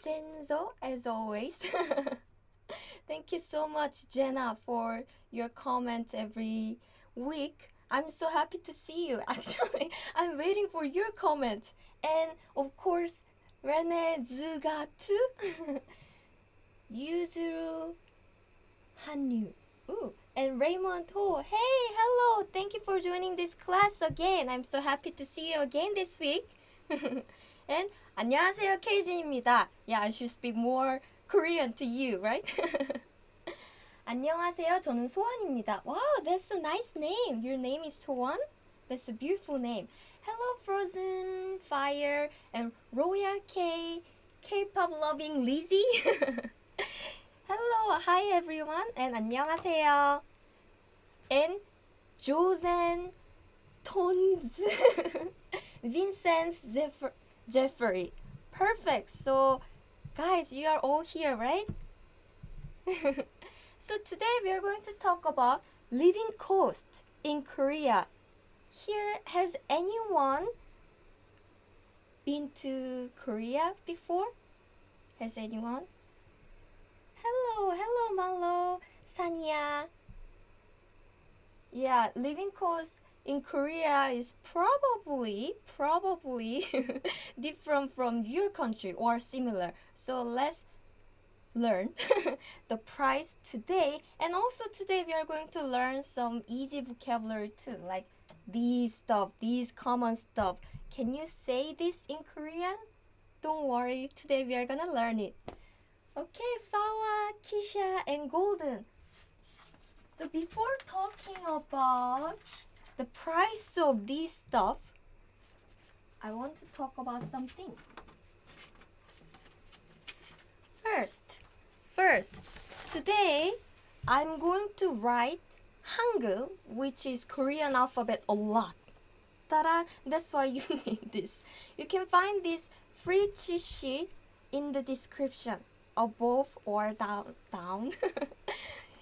Jenzo, as always. Thank you so much, Jenna, for your comments every week. I'm so happy to see you. Actually, I'm waiting for your comments. And of course, Rene Zugatu, Yuzuru Hanyu. Ooh, and Raymond Ho. Hey, hello. Thank you for joining this class again. I'm so happy to see you again this week. And 안녕하세요, 케이진입니다. Yeah, I should speak more Korean to you, right? 안녕하세요. 저는 소원입니다. Wow, that's a nice name. Your name is 소원? That's a beautiful name. Hello, Frozen Fire and Roya K, K-pop loving Lizzie. Hello, hi everyone, and 안녕하세요. And Josen Tons, Vincent Jeffrey. Perfect. So, guys, you are all here, right? So today we are going to talk about living cost in Korea. Here, has anyone been to Korea before? Has anyone? Hello, Malo, Sanya. Yeah, living cost in Korea is probably different from your country or similar. So let's learn the price today, and also today we are going to learn some easy vocabulary too, like these common stuff. Can you say this in Korean? Don't worry, today we are gonna learn it. Okay, Fawa, Kisha, and Golden. So before talking about the price of these stuff, I want to talk about some things. First, today I'm going to write Hangul, which is Korean alphabet, a lot. Ta-da! That's why you need this. You can find this free cheat sheet in the description, above or down.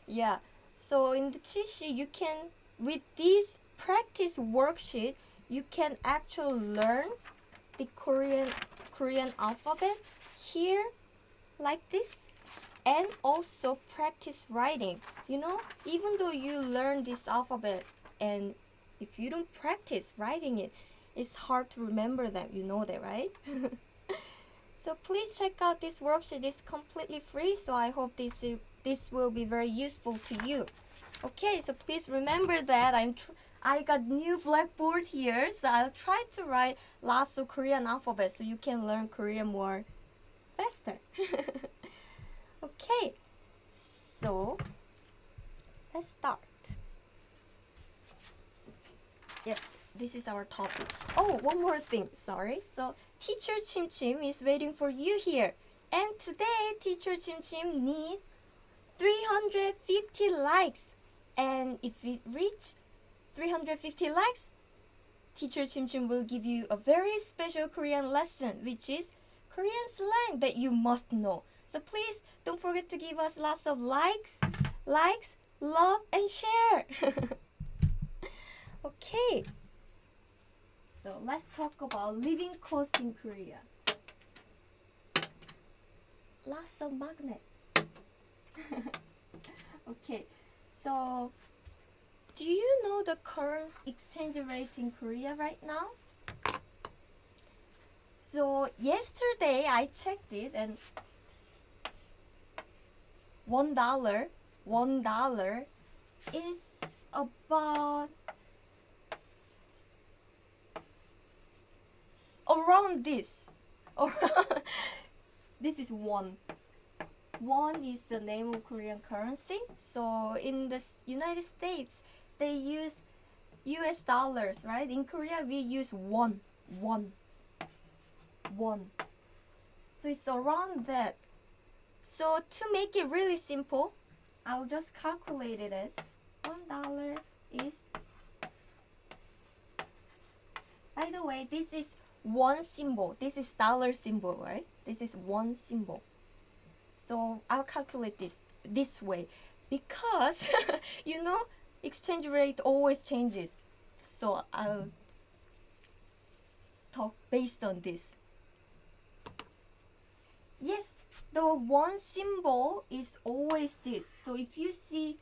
Yeah. So in the cheat sheet, you can, with this practice worksheet, you can actually learn the Korean alphabet here, like this, and also practice writing. You know, even though you learn this alphabet, and if you don't practice writing it, it's hard to remember them. You know that, right? So please check out this worksheet. It's completely free, so I hope this will be very useful to you. Okay, so please remember that I got new blackboard here, so I'll try to write lots of Korean alphabet so you can learn Korean more faster. Okay, so let's start. Yes, this is our topic. Oh, one more thing, sorry. So Teacher Chim Chim is waiting for you here. And today, Teacher Chim Chim needs 350 likes. And if we reach 350 likes, Teacher Chim Chim will give you a very special Korean lesson, which is Korean slang that you must know. So please don't forget to give us lots of likes, love, and share. Okay. So let's talk about living costs in Korea. Lots of magnets. Okay. So do you know the current exchange rate in Korea right now? So yesterday I checked it, and $1 is about around this. This is won. Won is the name of Korean currency. So in the United States, they use US dollars, right? In Korea, we use won. So it's around that. So to make it really simple, I'll just calculate it as $1 is. By the way, this is one symbol. This is dollar symbol, right? This is one symbol. So I'll calculate this way because you know, exchange rate always changes. So I'll talk based on this. Yes, the one symbol is always this. So if you see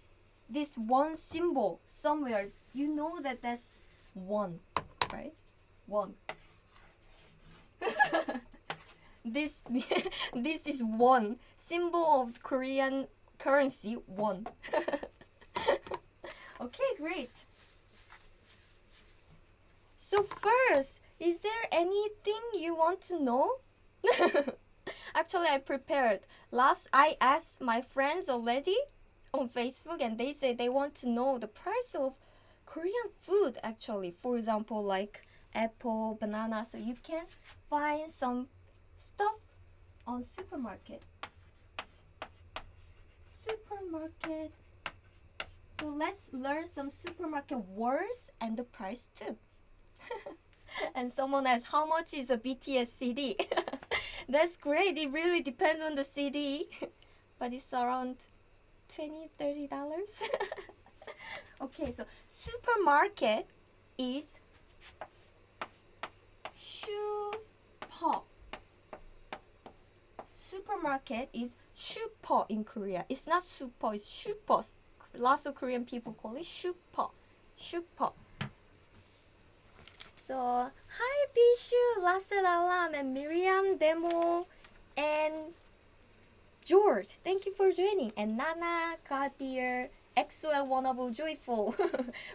this one symbol somewhere, you know that that's one, right? One. this this is one symbol of Korean currency, one. Okay, great. So first, is there anything you want to know? Actually, I prepared. I asked my friends already on Facebook, and they say they want to know the price of Korean food. Actually, for example, like apple, banana. So you can find some stuff on supermarket. Supermarket. So let's learn some supermarket words and the price too. And someone asked, how much is a BTS CD? That's great. It really depends on the CD. But it's around $20-30. Okay, so supermarket is 슈퍼. Supermarket is 슈퍼 in Korea. It's not super, it's 슈퍼. Lots of Korean people call it 슈퍼. 슈퍼. So, hi Bishu, Lasset Alam, and Miriam, Demo, and George. Thank you for joining. And Nana, Kadir, XOL Wannable Joyful,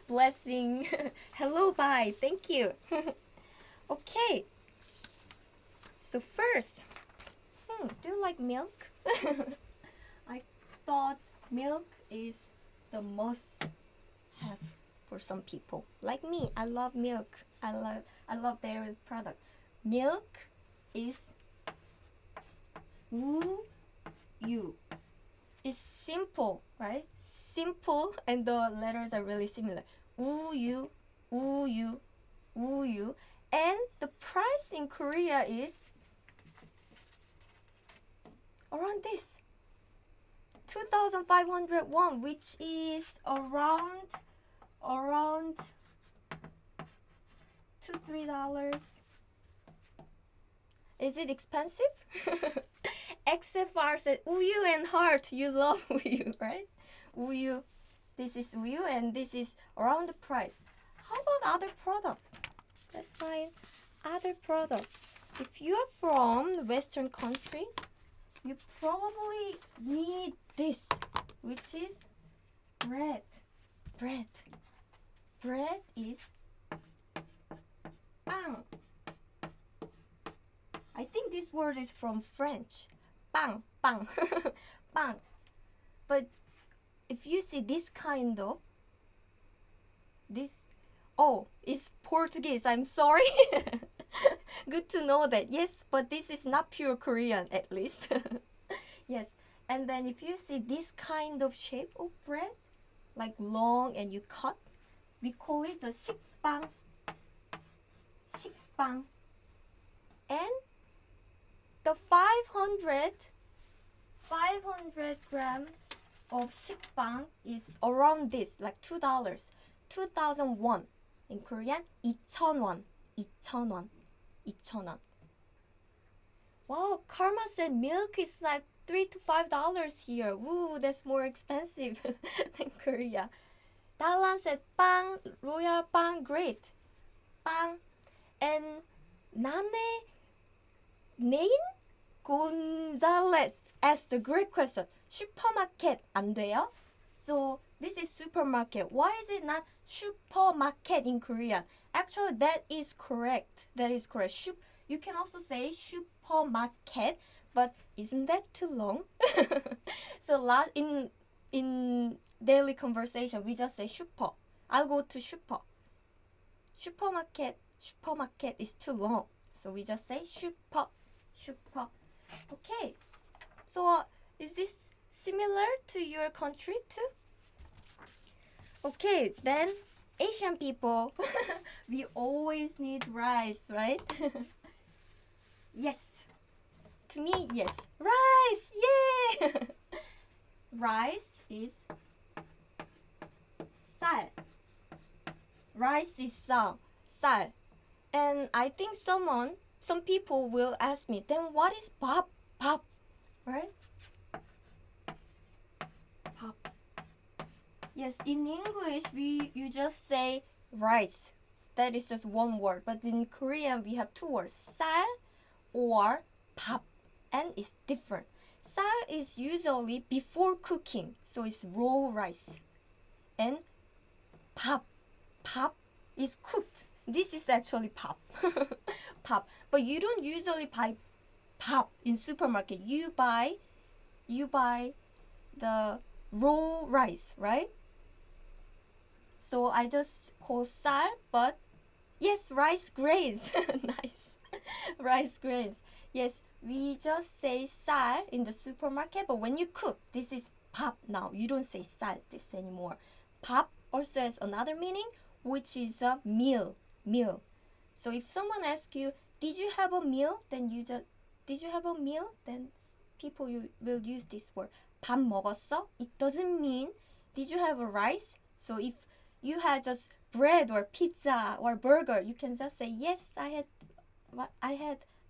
Blessing. Hello, bye. Thank you. Okay. So first, do you like milk? I thought milk is the must have for some people. Like me, I love milk. I love dairy product. Milk is 우유. It's simple, right? Simple, and the letters are really similar. 우유, 우유, 우유. And the price in Korea is around this. 2,500 won, which is around $2-3. Is it expensive? XFR said 우유 and heart. You love 우유, right? 우유. This is 우유 and this is around the price. How about other product? Let's find other product. If you are from Western country, you probably need this, which is bread. Bread. Bread is 빵. I think this word is from French. 빵, 빵, 빵. But if you see this kind of, it's Portuguese. I'm sorry. Good to know that. Yes, but this is not pure Korean, at least. Yes. And then if you see this kind of shape of bread, like long and you cut, we call it a 식빵. 식빵. And the 500 gram of 식빵 is around this, like $2. 2,001. In Korean, 2,000원. 2,000원. 2,000원. Wow, Karma said milk is like $3 to $5 here. Woo, that's more expensive than Korea. Dalan said 빵, royal 빵, great. 빵. And Nain Gonzalez asked a great question. 슈퍼마켓 안 돼요? So this is supermarket. Why is it not 슈퍼마켓 in Korean? Actually, that is correct. That is correct. You can also say 슈퍼마켓, but isn't that too long? So in daily conversation, we just say 슈퍼. I'll go to 슈퍼. 슈퍼마켓 is too long. So we just say 슈퍼. Okay. So is this similar to your country too? Okay, then Asian people, we always need rice, right? Yes. To me, yes. Rice! Yay! Rice is 쌀. Rice is 쌀. And I think some people will ask me, then what is 밥? pop, right? Pop. Yes, in English you just say rice. That is just one word. But in Korean we have two words, 쌀 or pop, and it's different. 쌀 is usually before cooking, so it's raw rice. And pop is cooked. This is actually pop. Pop. But you don't usually buy pop in supermarket. You buy the raw rice, right? So I just call 쌀, but yes, rice grains. Nice. Rice grains. Yes, we just say 쌀 in the supermarket, but when you cook, this is pop now. You don't say 쌀 this anymore. Pop also has another meaning, which is a meal. Meal. So if someone asks you, did you have a meal? Then you just, did you have a meal? Then people will use this word. 밥 먹었어? It doesn't mean, did you have a rice? So if you had just bread or pizza or burger, you can just say, yes, I had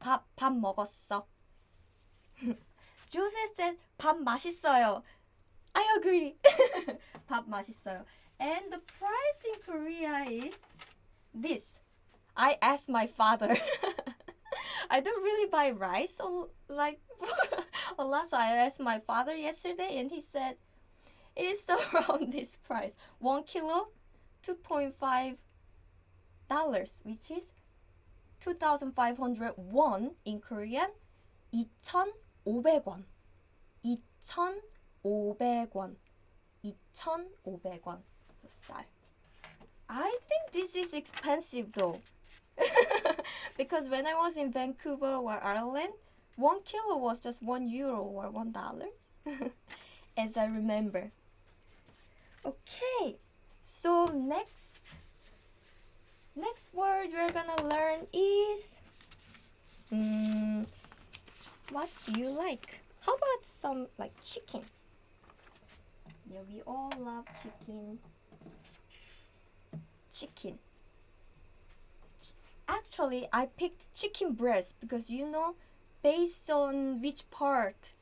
밥 먹었어. Joseph said, 밥 맛있어요. I agree. 밥 맛있어요. And the price in Korea is this. I asked my father. I don't really buy rice like a lot, so I asked my father yesterday, and he said it's around this price. 1 kilo, $2.5, which is 2,500 won in Korean. 2,500원. 2,500원. 2,500원. So 쌀. I think this is expensive though. Because when I was in Vancouver or Ireland, 1 kilo was just €1 or $1. As I remember. Okay, so next word you're gonna learn is what do you like? How about some like chicken? Yeah, we all love chicken. Chicken. Actually, I picked chicken breast because based on which part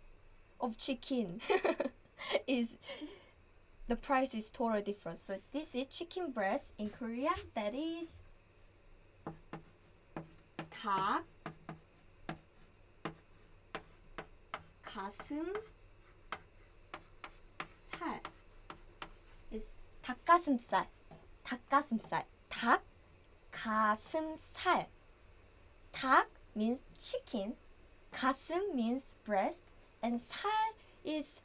of chicken is the price is totally different. So this is chicken breast in Korean. That is 닭 가슴 살. Is 닭가슴살. 닭가슴살. 닭 가슴살. 닭 means chicken. 가슴 means breast. And 살 is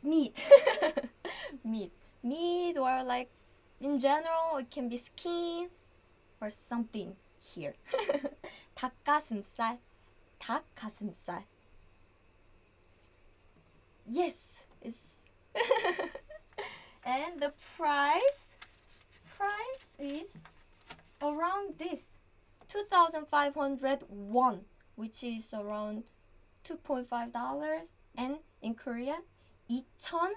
meat. Meat or like in general it can be skin or something here. 닭가슴살. 닭가슴살. Yes, it's and the price is around this 2,500 won, which is around $2.5, and in Korean 2,000.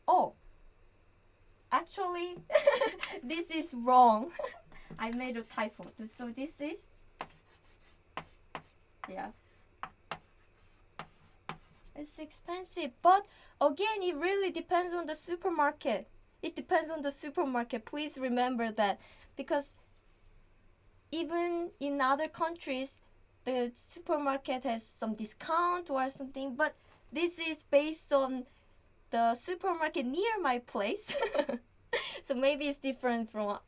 Oh, actually this is wrong. I made a typo. So this is, yeah, it's expensive, but again it really depends on the supermarket. It depends on the supermarket. Please remember that, because even in other countries the supermarket has some discount or something, but this is based on the supermarket near my place. So maybe it's different from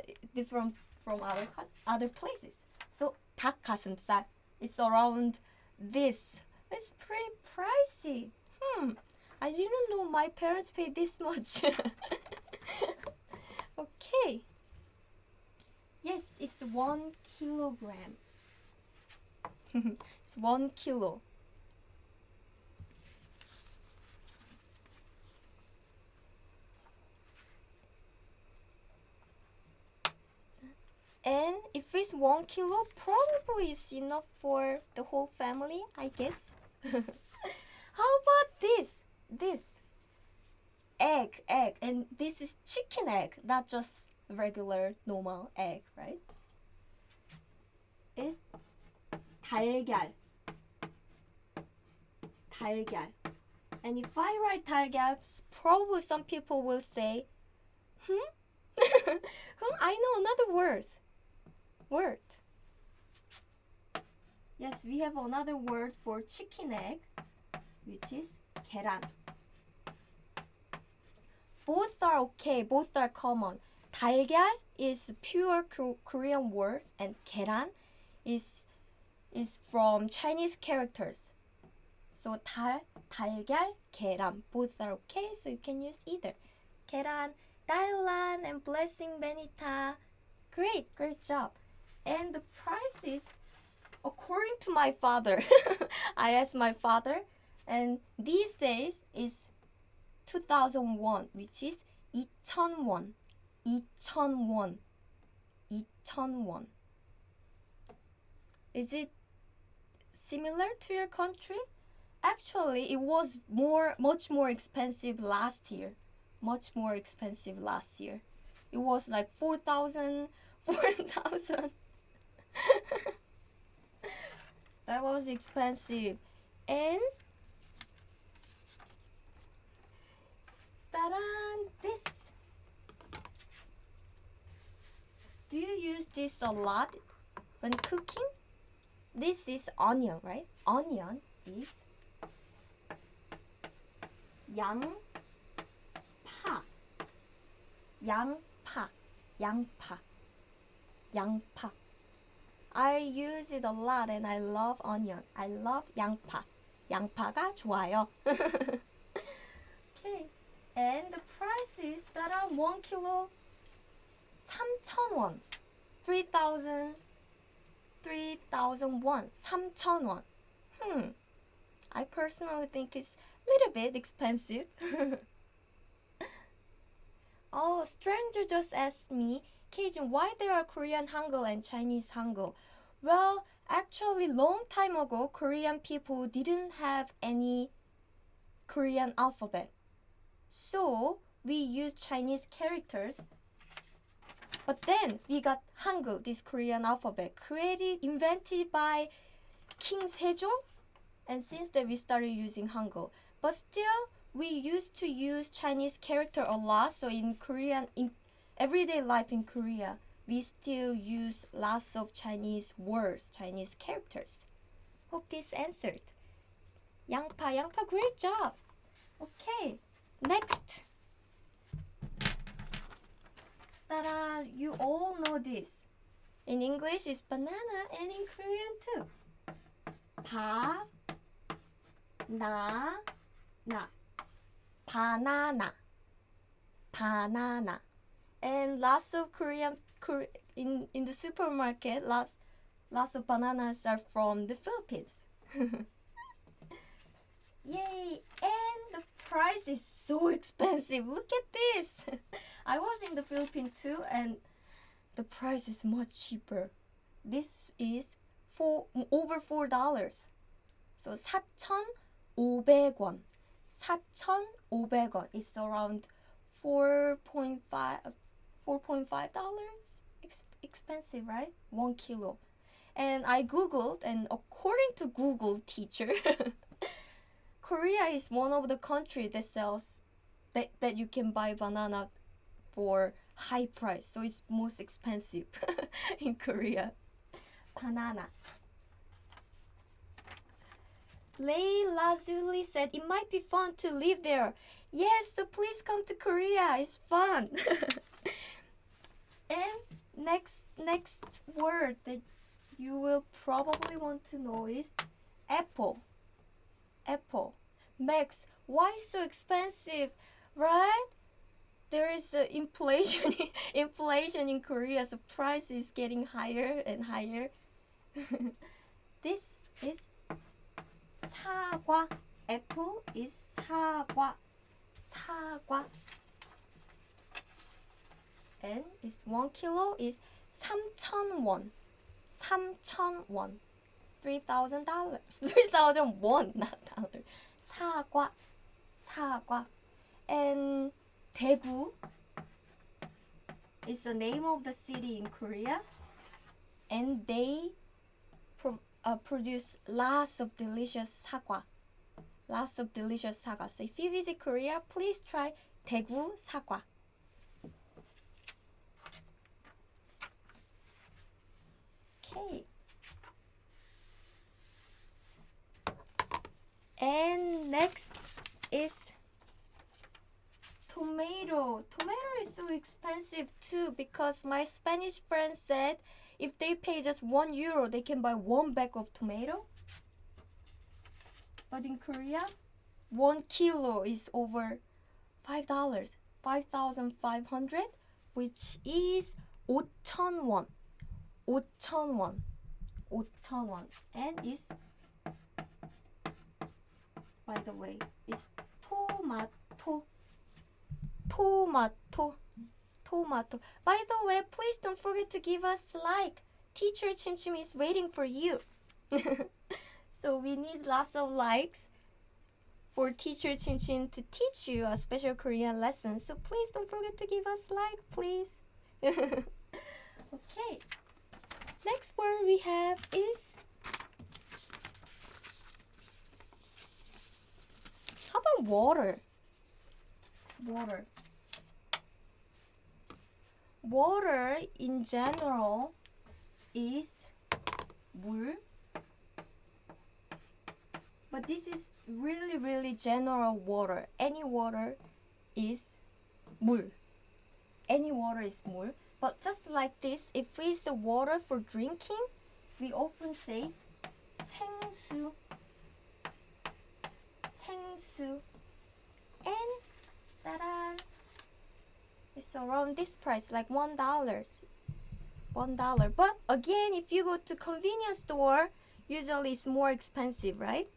other places. So 닭가슴살 is around this. It's pretty pricey. I didn't know my parents paid this much. Okay. Yes, it's 1 kilogram. It's 1 kilo. And if it's 1 kilo, probably it's enough for the whole family, I guess. How about this? This egg, and this is chicken egg, not just regular normal egg, right? 달걀. 달걀. And if I write 달걀, probably some people will say, I know another word. Yes, we have another word for chicken egg, which is 계란. Both are okay, both are common. 달걀 is pure Korean word, and 계란 is from Chinese characters. So 달걀, 계란, both are okay, so you can use either. 계란, Thailand, and blessing Benita. Great job. And the price is, according to my father, I asked my father, and these days is 2001, which is 2000 won. 2000 won. Is it similar to your country? Actually, it was much more expensive last year. Much more expensive last year. It was like 4,000. That was expensive. And this. Do you use this a lot when cooking? This is onion, right? Onion is 양파. I use it a lot and I love onion. I love 양파. 양파가 좋아요. Okay. And the price is 따라 1 kilo 3,000원. 3,000 won. 3,000원. I personally think it's a little bit expensive. Oh, stranger just asked me, Keijin, why there are Korean Hangul and Chinese Hangul? Well, actually, long time ago, Korean people didn't have any Korean alphabet. So, we used Chinese characters. But then, we got Hangul, this Korean alphabet, invented by King Sejong. And since then, we started using Hangul. But still, we used to use Chinese character a lot. So in Korean, in everyday life in Korea, we still use lots of Chinese words, Chinese characters. Hope this answered. 양파, great job. Okay, next. Ta-da, you all know this. In English, it's banana, and in Korean too. Banana. And lots of Korean in the supermarket, lots of bananas are from the Philippines. Yay! And the price is so expensive. Look at this. I was in the Philippines too, and the price is much cheaper. This is over $4. So 4,500원. 4,500원. It's around $4.5 expensive, right? 1 kilo. And I googled, and according to Google teacher, Korea is one of the countries that sells that you can buy banana for high price. So it's most expensive in Korea. Banana. Lei Lazuli said it might be fun to live there. Yes, so please come to Korea. It's fun. And next word that you will probably want to know is apple. Apple. Max, why so expensive? Right? There is inflation in Korea, so price is getting higher and higher. This is 사과. Apple is 사과. And it's 1 kilo is 3,000원. 3,000원. $3,000. 3,000 won, not dollars. 사과. And Daegu is the name of the city in Korea. And they produce lots of delicious 사과. Lots of delicious 사과. So if you visit Korea, please try 대구 사과. Okay. And next is tomato. Tomato is so expensive too because my Spanish friend said if they pay just €1, they can buy one bag of tomato. But in Korea, 1 kilo is over $5, 5,500, which is 5,000 won. 5,000 won. 5,000 won. And is, by the way, is tomato. Tomato. Tomato. By the way, please don't forget to give us a like. Teacher Chim Chim is waiting for you. So we need lots of likes for Teacher Chim Chim to teach you a special Korean lesson. So please don't forget to give us like, please. Okay. Next word we have is, how about water? Water. Water in general is 물. But this is really general water. Any water is 물. Any water is 물. But just like this, if it's the water for drinking, we often say 생수. 생수. And ta-da! It's around this price, like $1. $1. But again, if you go to convenience store, usually it's more expensive, right?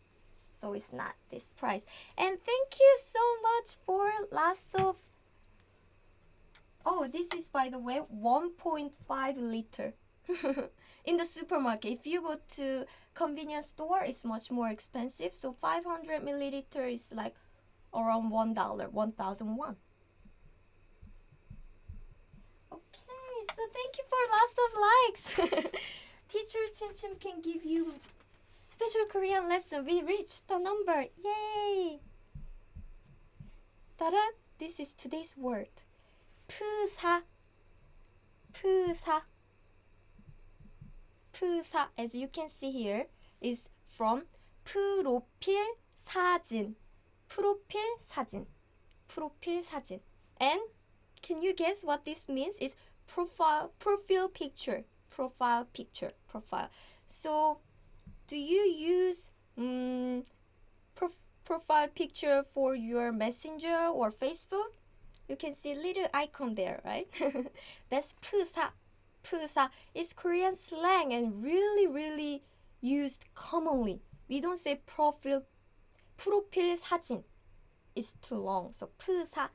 So it's not this price. And thank you so much for lots of... Oh, this is, by the way, 1.5 liter. In the supermarket, if you go to convenience store, it's much more expensive. So 500 milliliter is like around $1, 1,000 won. Okay, so thank you for lots of likes. Teacher Chim Chim can give you special Korean lesson. We reached the number. Yay! Ta-da! This is today's word. 프사. 프사. 프사. As you can see here, is from 프로필 사진. 프로필 사진. 프로필 사진. And can you guess what this means? Is profile picture. Profile picture. Profile. So do you use profile picture for your Messenger or Facebook? You can see little icon there, right? That's 프사. 프사 is Korean slang and really used commonly. We don't say profile 사진. It's too long. So 프사.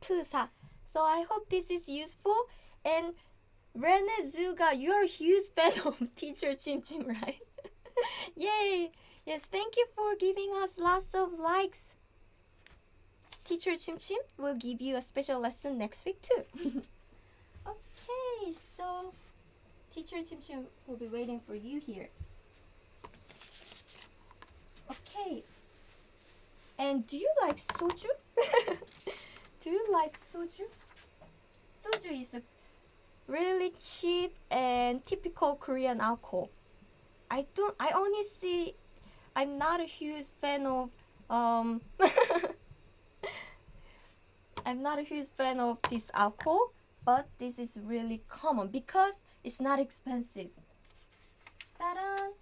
프사. So I hope this is useful. And Rene Zuga, you're a huge fan of Teacher Chim Chim, right? Yay! Yes, thank you for giving us lots of likes. Teacher Chim Chim will give you a special lesson next week too. Okay, so Teacher Chim Chim will be waiting for you here. Okay. And do you like soju? Do you like soju? Soju is a really cheap and typical Korean alcohol. I'm not a huge fan of I'm not a huge fan of this alcohol, but this is really common because it's not expensive. Ta-da!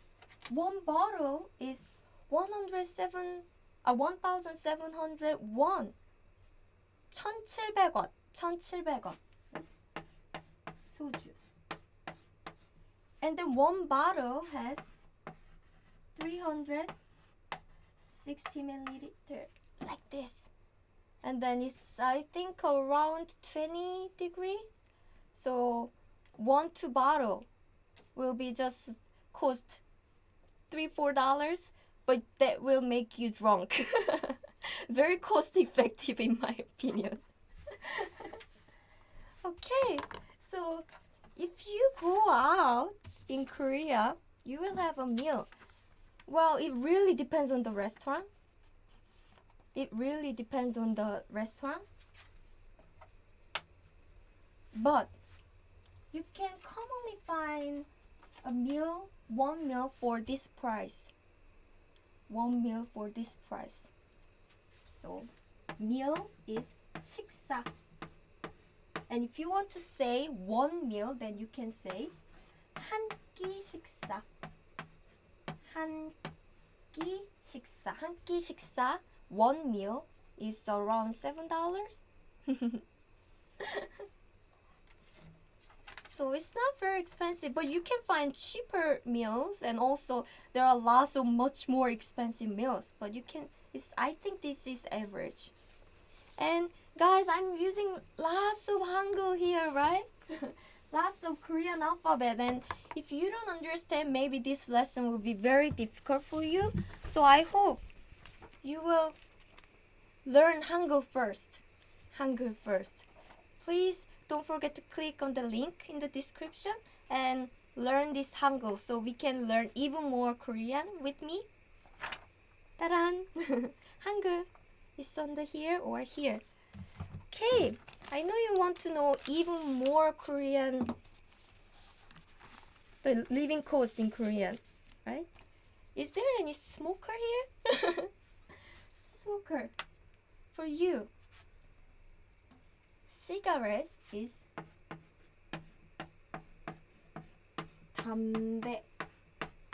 One bottle is 1,700 won. 1,700원. 1,700원. 소주. And then one bottle has 360 milliliter, like this. And then it's, I think, around 20 degrees. So 2 bottle will be just cost $3-4, but that will make you drunk. Very cost effective in my opinion. Okay, so if you go out in Korea, You will have a meal. Well, it really depends on the restaurant. It really depends on the restaurant. But you can commonly find a meal, one meal for this price. One meal for this price. So, meal is 식사. And if you want to say one meal, then you can say 한 끼 식사. 한 끼 식사. 한 끼 식사. One meal is around $7. So it's not very expensive, but you can find cheaper meals, and also there are lots of much more expensive meals. But you can, I think this is average. And guys, I'm using lots of Hangul here, right? Lots of Korean alphabet, and if you don't understand, maybe this lesson will be very difficult for you. So I hope you will learn Hangul first. Hangul first. Please don't forget to click on the link in the description and learn this Hangul so we can learn even more Korean with me. Taran! Hangul is on the here or here. Okay, I know you want to know even more Korean, the living codes in Korean, right? Is there any smoker here? Smoker. For you. Cigarette is 담배.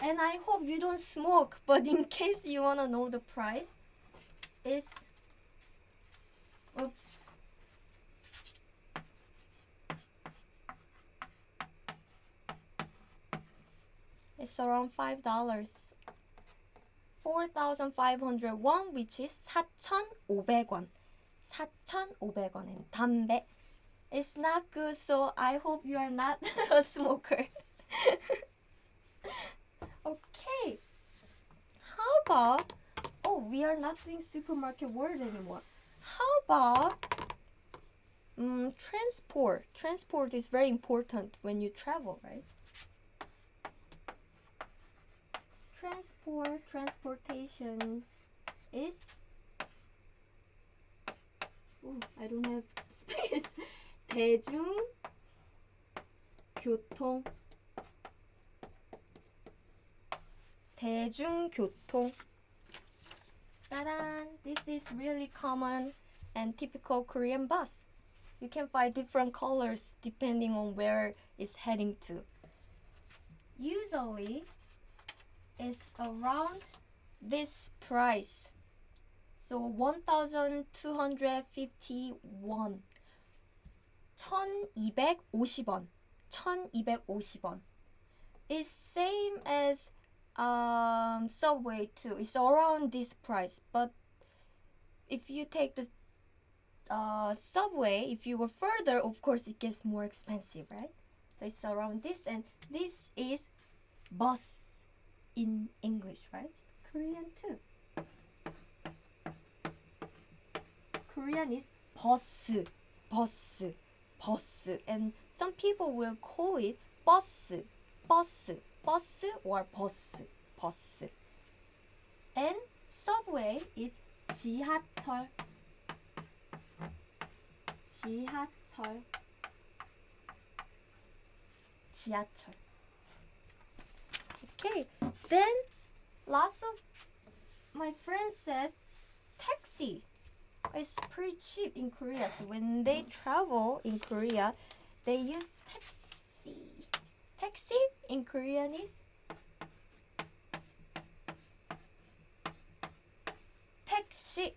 And I hope you don't smoke, but in case you want to know the price, it's, oops. It's around $5. 4,500 won, which is 4,500원. 4,500원. And 담배 is not good, so I hope you are not a smoker. Okay. How about, oh, we are not doing supermarket word anymore. How about transport? Transport is very important when you travel, right? Transportation is, oh, I don't have space. 대중교통. 대중교통. Ta-da! This is really common and typical Korean bus. You can find different colors depending on where it's heading to. Usually, it's around this price. So 1,251. 1,250원. 1,250원. It's same as Subway too. It's around this price. But if you take the Subway, if you go further, of course it gets more expensive, right? So it's around this, and this is bus in English, right? Korean too. Korean is bus, bus, bus, and some people will call it bus, bus, bus, or bus, bus. And subway is 지하철, 지하철, 지하철. Okay, then lots of my friends said taxi is pretty cheap in Korea. So when they travel in Korea, they use taxi. Taxi in Korean is taxi,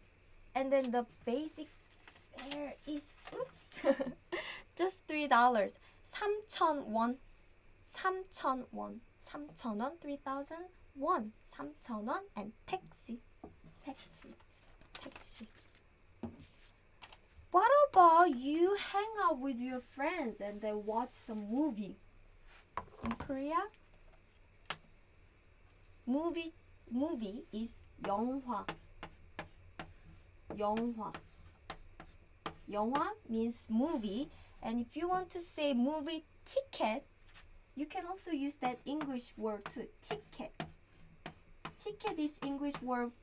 and then the basic fare is just $3. 3,000원, 3,000원, 3,000원, 3,000원, 3,000원, and taxi, taxi, taxi. What about you hang out with your friends and then watch some movie? In Korea, movie is 영화. 영화. 영화 means movie, and if you want to say movie ticket, you can also use that English word too. Ticket. Ticket is English word,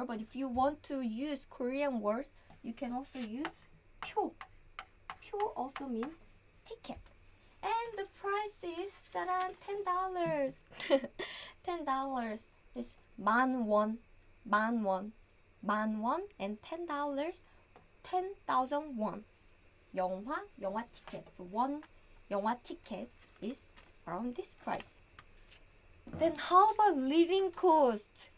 but if you want to use Korean words, you can also use 표. 표 also means ticket. And the price is $10. $10 is 만 원, and $10, 10,000 won. 영화 ticket. So one 영화 ticket is around this price. Then how about living cost?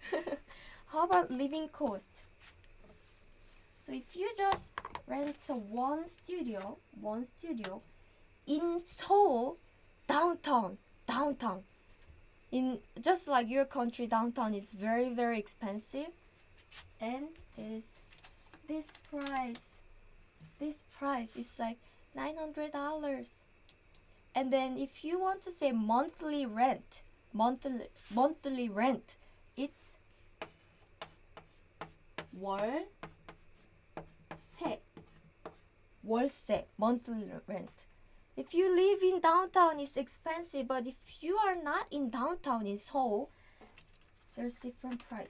How about living cost? So if you just rent one studio in Seoul, downtown, in just like your country, downtown is very, very expensive, and is this price. This price is like $900. And then if you want to say monthly rent, it's 월세, monthly rent. If you live in downtown, it's expensive, but if you are not in downtown in Seoul, there's different price.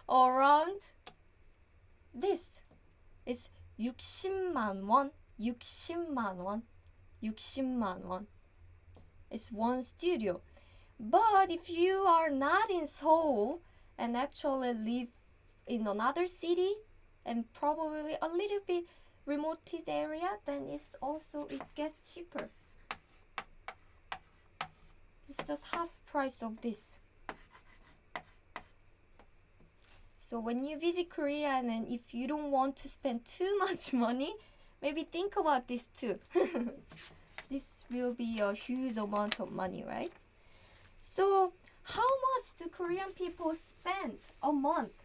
Around this is 60만 원. It's one studio. But if you are not in Seoul and actually live in another city and probably a little bit remote area, then it gets cheaper. It's just half price of this. So when you visit Korea and if you don't want to spend too much money, maybe think about this too. This will be a huge amount of money, right? So how much do Korean people spend a month?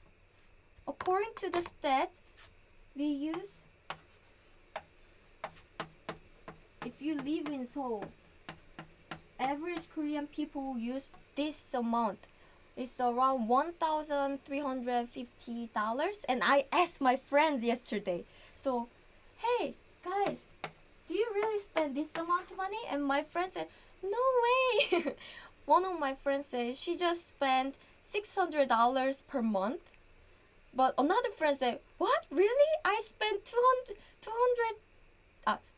According to the stat, if you live in Seoul, average Korean people use this amount. It's around $1,350. And I asked my friends yesterday. So, hey, guys, do you really spend this amount of money? And my friend said, no way. One of my friends said she just spent $600 per month. But another friend said, what? Really? I spent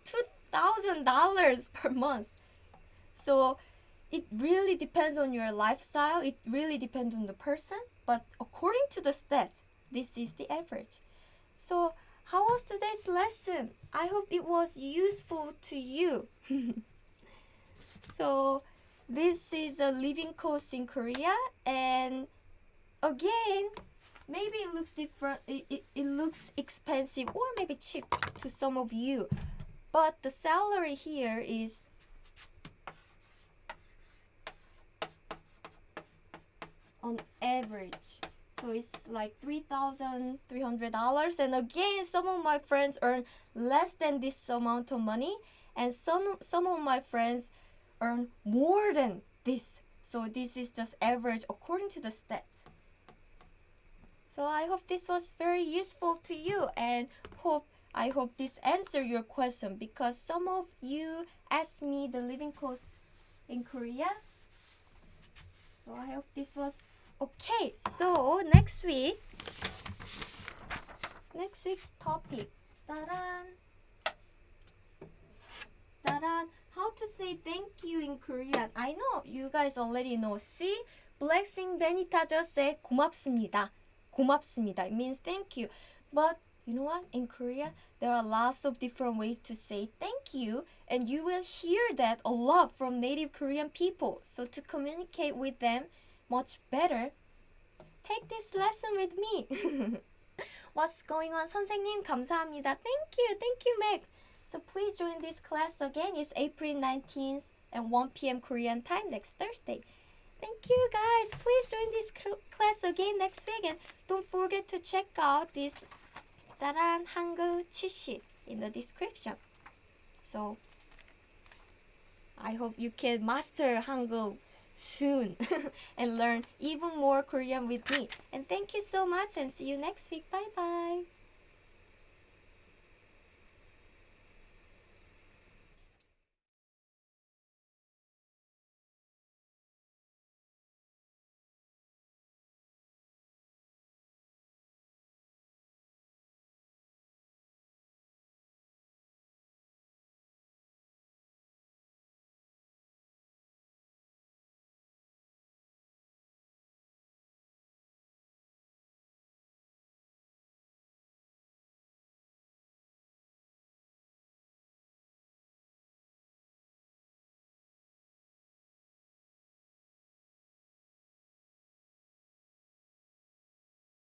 $2,000 per month. So it really depends on your lifestyle. It really depends on the person. But according to the stats, this is the average. So how was today's lesson? I hope it was useful to you. So this is a living cost in Korea. And again, maybe it looks different. It looks expensive or maybe cheap to some of you. But the salary here is on average. So it's like $3,300. And again, some of my friends earn less than this amount of money. And some of my friends earn more than this. So this is just average according to the stats. So I hope this was very useful to you, and I hope this answered your question, because some of you asked me the living cost in Korea. So I hope this was okay. So next week's topic. How to say thank you in Korean. I know you guys already know. See, Blackpink Benita just said 고맙습니다. It means thank you. But you know what? In Korea, there are lots of different ways to say thank you, and you will hear that a lot from native Korean people. So to communicate with them much better, take this lesson with me. What's going on, 선생님? 감사합니다. Thank you, Meg. So please join this class again. It's April 19th at 1 p.m. Korean time next Thursday. Thank you, guys. Please join this class again next week. And don't forget to check out this 따란 한글 cheat sheet in the description. So I hope you can master Hangul soon and learn even more Korean with me. And thank you so much, and see you next week. Bye bye.